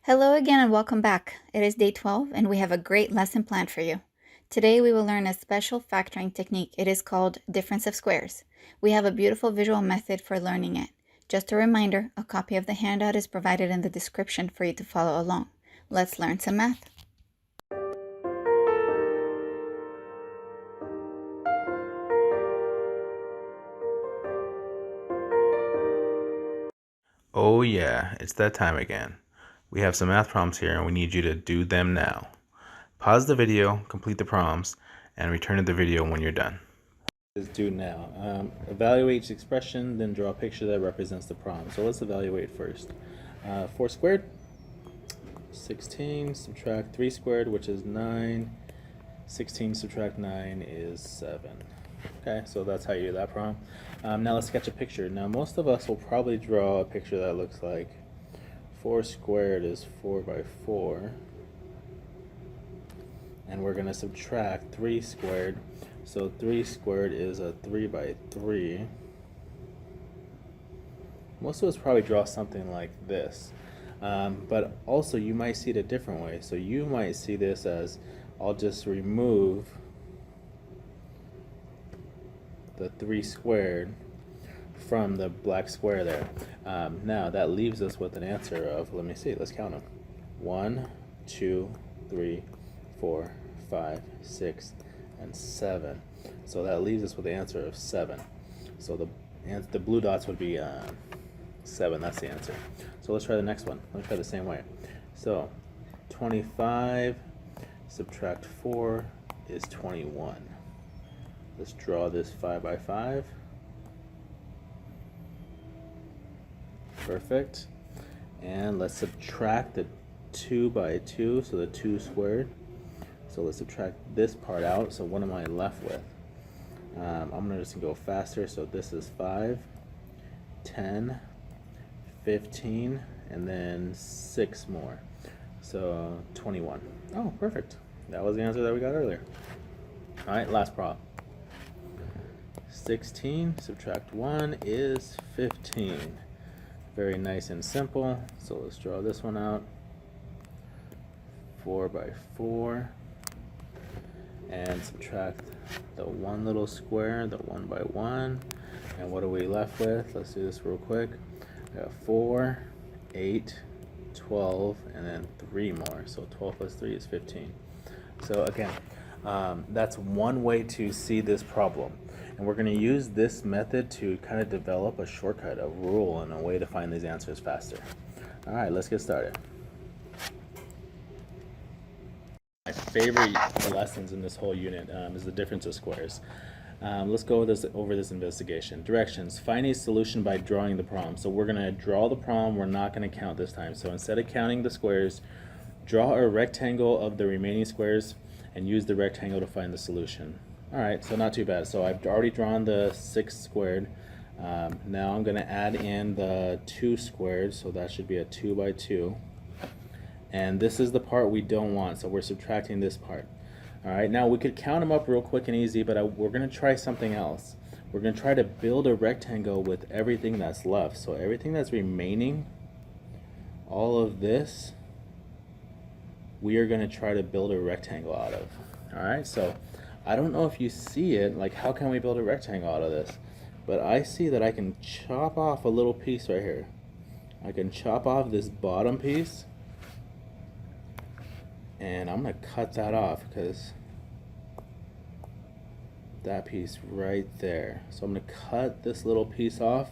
Hello again and welcome back. It is day 12 and we have a great lesson planned for you. Today we will learn a special factoring technique. It is called difference of squares. We have a beautiful visual method for learning it. Just a reminder, a copy of the handout is provided in the description for you to follow along. Let's learn some math. Oh yeah, it's that time again. We have some math problems here and we need you to do them now. Pause the video, complete the problems, and return to the video when you're done. Is do now. Evaluate each expression, then draw a picture that represents the problem. So let's evaluate first. 4 squared, 16, subtract 3 squared, which is 9. 16 subtract 9 is 7. Okay, so that's how you do that problem. Now let's sketch a picture. Now most of us will probably draw a picture that looks like 4 squared is 4 by 4. And we're going to subtract 3 squared. So 3 squared is a 3 by 3. Most of us probably draw something like this. But also you might see it a different way. So you might see this as, I'll just remove the 3 squared from the black square there. Now that leaves us with an answer of, let me see, let's count them. 1, 2, 3, 4, 5, 6, and 7. So that leaves us with the answer of 7. So the blue dots would be 7. That's the answer. So let's try the next one. Let's try the same way. So 25 subtract 4 is 21. Let's draw this 5 by 5. Perfect. And let's subtract the 2 by 2, so the 2 squared. So let's subtract this part out. So what am I left with? I'm going to just go faster. So this is 5, 10, 15, and then 6 more. So 21. Oh, perfect. That was the answer that we got earlier. All right, last problem. 16 subtract 1 is 15. Very nice and simple. So let's draw this one out. 4 by 4. And subtract the one little square, the 1 by 1. And what are we left with? Let's do this real quick. We got 4, 8, 12, and then 3 more. So 12 plus 3 is 15. So again, that's one way to see this problem. And we're going to use this method to kind of develop a shortcut, a rule, and a way to find these answers faster. All right, let's get started. My favorite lessons in this whole unit is the difference of squares. Let's go over this investigation. Directions. Find a solution by drawing the problem. So we're going to draw the problem. We're not going to count this time. So instead of counting the squares, draw a rectangle of the remaining squares and use the rectangle to find the solution. Alright, so not too bad. So I've already drawn the 6 squared. Now I'm going to add in the 2 squared, so that should be a 2 by 2. And this is the part we don't want, so we're subtracting this part. Alright, now we could count them up real quick and easy, but we're going to try something else. We're going to try to build a rectangle with everything that's left. So everything that's remaining, all of this, we are going to try to build a rectangle out of. Alright, so I don't know if you see it, like how can we build a rectangle out of this? But I see that I can chop off a little piece right here. I can chop off this bottom piece, and I'm going to cut that off because that piece right there. So I'm going to cut this little piece off,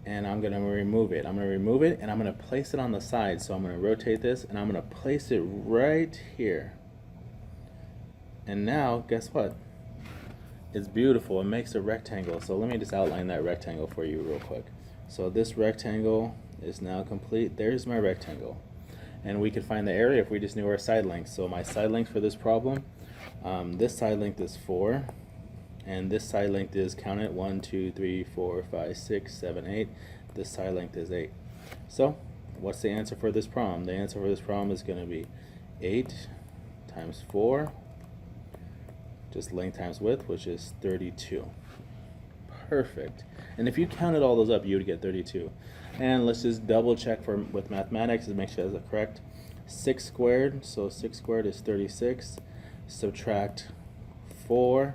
and I'm going to remove it. I'm going to remove it, and I'm going to place it on the side. So I'm going to rotate this, and I'm going to place it right here. And now, guess what? It's beautiful. It makes a rectangle. So let me just outline that rectangle for you real quick. So this rectangle is now complete. There's my rectangle. And we could find the area if we just knew our side length. So my side length for this problem, this side length is 4. And this side length is, count it, 1, 2, 3, 4, 5, 6, 7, 8. This side length is 8. So what's the answer for this problem? The answer for this problem is going to be 8 times 4. Just length times width, which is 32. Perfect. And if you counted all those up, you would get 32. And let's just double check with mathematics to make sure that's correct. 6 squared, so 6 squared is 36. Subtract 4,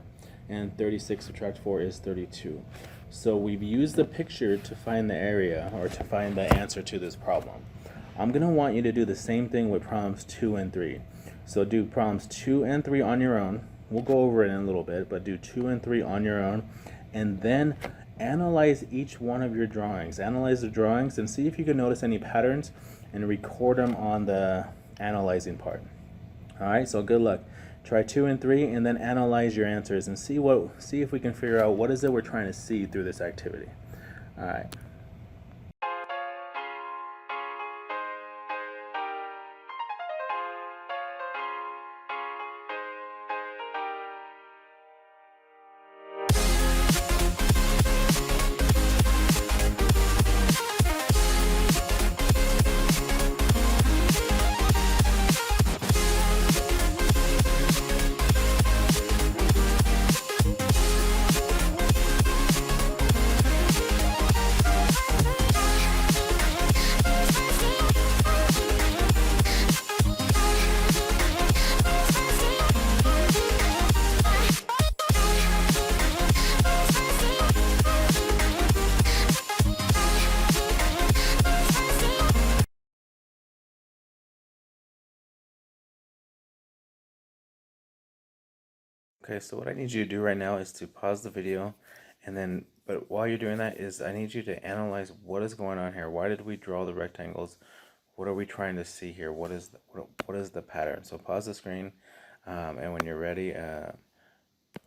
and 36 subtract 4 is 32. So we've used the picture to find the area, or to find the answer to this problem. I'm going to want you to do the same thing with problems 2 and 3. So do problems 2 and 3 on your own. We'll go over it in a little bit, but do 2 and 3 on your own, and then analyze each one of your drawings. Analyze the drawings and see if you can notice any patterns and record them on the analyzing part. Alright, so good luck. Try 2 and 3 and then analyze your answers and see if we can figure out what is it we're trying to see through this activity. Alright. Okay, so what I need you to do right now is to pause the video, and then, but while you're doing that, is I need you to analyze what is going on here. Why did we draw the rectangles? What are we trying to see here? What is the pattern? So pause the screen, and when you're ready,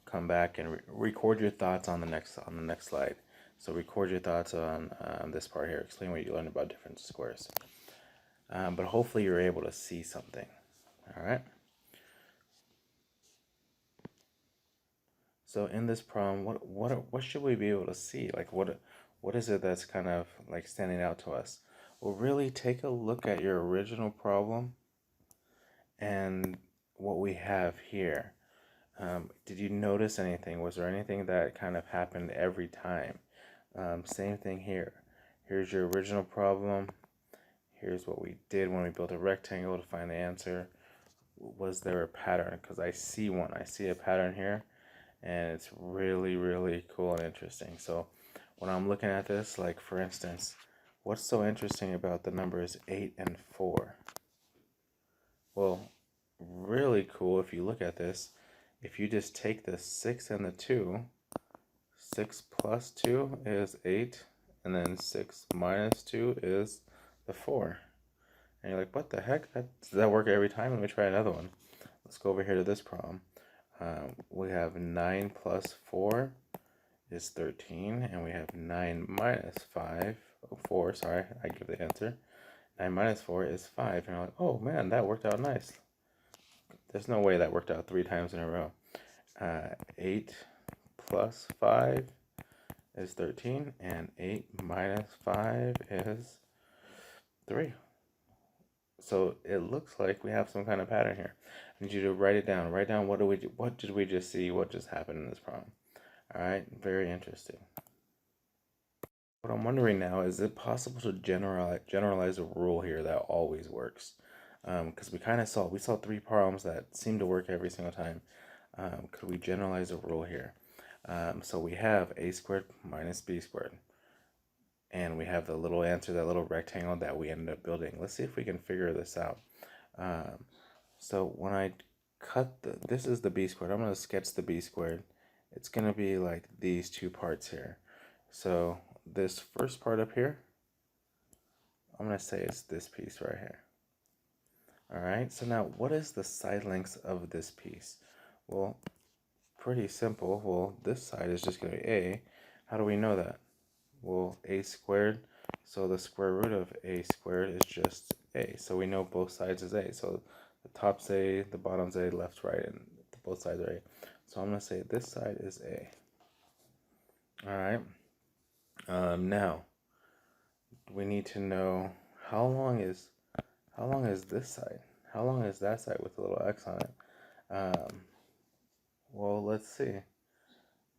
come back and record your thoughts on the next slide. So record your thoughts on this part here. Explain what you learned about different squares. But hopefully you're able to see something. All right. So in this problem, what should we be able to see? Like what is it that's kind of like standing out to us? Well, really take a look at your original problem and what we have here. Did you notice anything? Was there anything that kind of happened every time? Same thing here. Here's your original problem. Here's what we did when we built a rectangle to find the answer. Was there a pattern? Because I see one. I see a pattern here. And it's really, really cool and interesting. So when I'm looking at this, like for instance, what's so interesting about the numbers 8 and 4? Well, really cool if you look at this. If you just take the 6 and the 2, 6 plus 2 is 8, and then 6 minus 2 is the 4. And you're like, what the heck? Does that work every time? Let me try another one. Let's go over here to this problem. We have 9 plus 4 is 13, and we have 9 minus 4, sorry, I give the answer. 9 minus 4 is 5, and you're like, oh man, that worked out nice. There's no way that worked out 3 times in a row. 8 plus 5 is 13, and 8 minus 5 is 3. So it looks like we have some kind of pattern here. I need you to write it down. Write down what did we just see? What just happened in this problem? All right, very interesting. What I'm wondering now, is it possible to generalize a rule here that always works? Because we saw 3 problems that seem to work every single time. Could we generalize a rule here? So we have a squared minus b squared. And we have the little answer, that little rectangle that we ended up building. Let's see if we can figure this out. So when I cut this is the b squared. I'm going to sketch the b squared. It's going to be like these 2 parts here. So this first part up here, I'm going to say it's this piece right here. All right, so now what is the side lengths of this piece? Well, pretty simple. Well, this side is just going to be a. How do we know that? Well, a squared, so the square root of a squared is just a. So we know both sides is a. So the top's a, the bottom's a, left, right, and both sides are a. So I'm going to say this side is a. All right. Now, we need to know how long is this side? How long is that side with a little x on it? Well, let's see.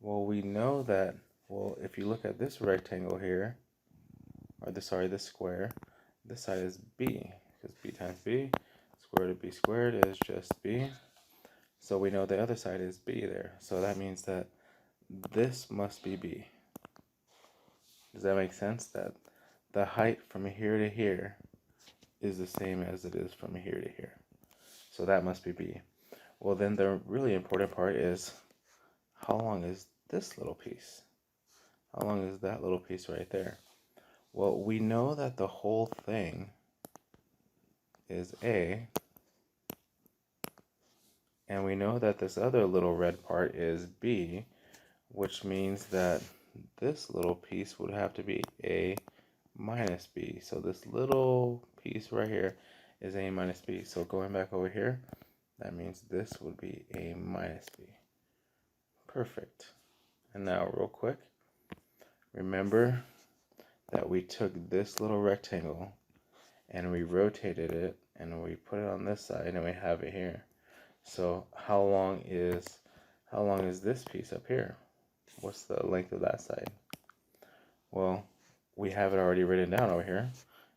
Well, we know that Well, if you look at this rectangle here, or this square, this side is b, because b times b, square root of b squared is just b. So we know the other side is b there. So that means that this must be b. Does that make sense? That the height from here to here is the same as it is from here to here. So that must be b. Well, then the really important part is, how long is this little piece? How long is that little piece right there? Well, we know that the whole thing is a, and we know that this other little red part is b, which means that this little piece would have to be a minus b. So this little piece right here is a minus b. So going back over here, that means this would be a minus b. Perfect. And now real quick, remember that we took this little rectangle and we rotated it and we put it on this side and we have it here. So how long is this piece up here? What's the length of that side? Well, we have it already written down over here.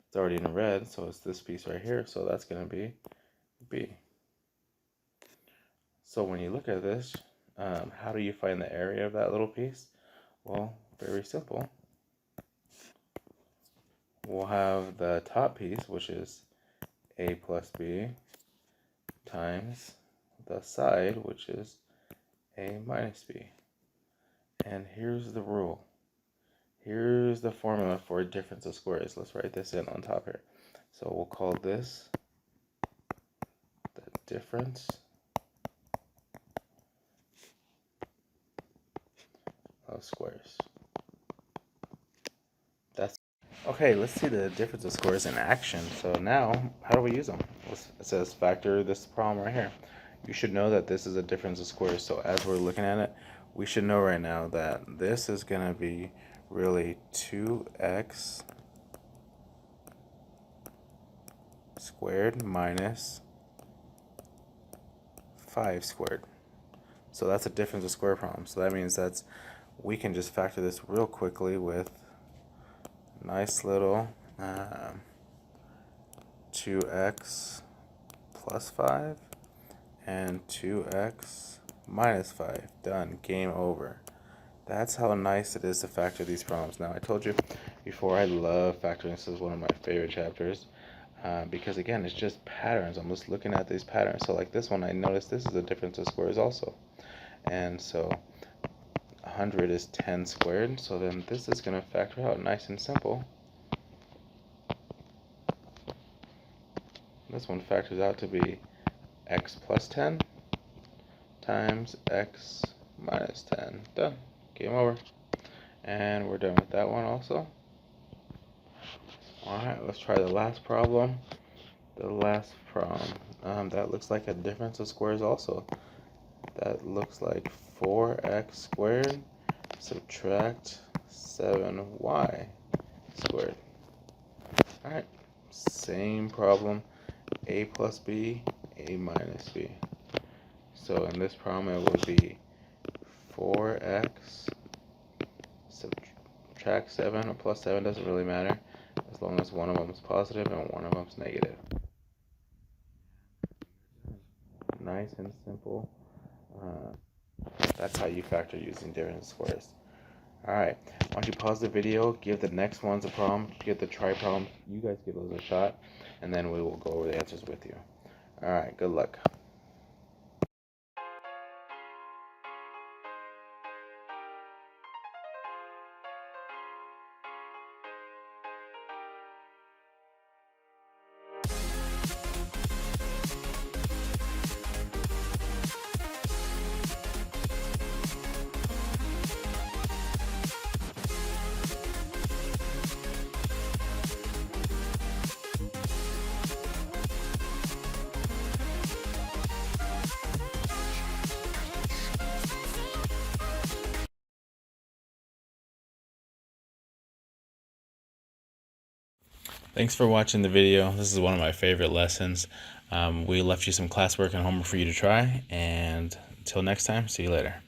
It's already in red, so it's this piece right here. So that's going to be b. So when you look at this, how do you find the area of that little piece? Well, very simple. We'll have the top piece, which is a plus b, times the side, which is a minus b. And here's the rule. Here's the formula for a difference of squares. Let's write this in on top here. So we'll call this the difference of squares. That's okay. Let's see the difference of squares in action. So now, how do we use them? It says factor this problem right here. You should know that this is a difference of squares. So as we're looking at it, we should know right now that this is going to be really 2x squared minus 5 squared. So that's a difference of square problem. So that means we can just factor this real quickly with nice little 2x plus 5 and 2x minus 5. Done. Game over. That's how nice it is to factor these problems. Now, I told you before, I love factoring. This is one of my favorite chapters because, again, it's just patterns. I'm just looking at these patterns. So like this one, I noticed this is a difference of squares also. And so 100 is 10 squared. So then this is going to factor out nice and simple. This one factors out to be x plus 10 times x minus 10. Done. Game over. And we're done with that one also. Alright, let's try the last problem. That looks like a difference of squares also. That looks like 4x squared subtract 7y squared. Alright, same problem. A plus b, a minus b. So in this problem it will be 4x subtract 7 or plus 7, doesn't really matter as long as one of them is positive and one of them is negative. Nice and simple. That's how you factor using different squares. Alright, why don't you pause the video, give the next ones a problem, give the try problem, you guys give those a shot, and then we will go over the answers with you. Alright, good luck. Thanks for watching the video. This is one of my favorite lessons. We left you some classwork and homework for you to try, and until next time, see you later.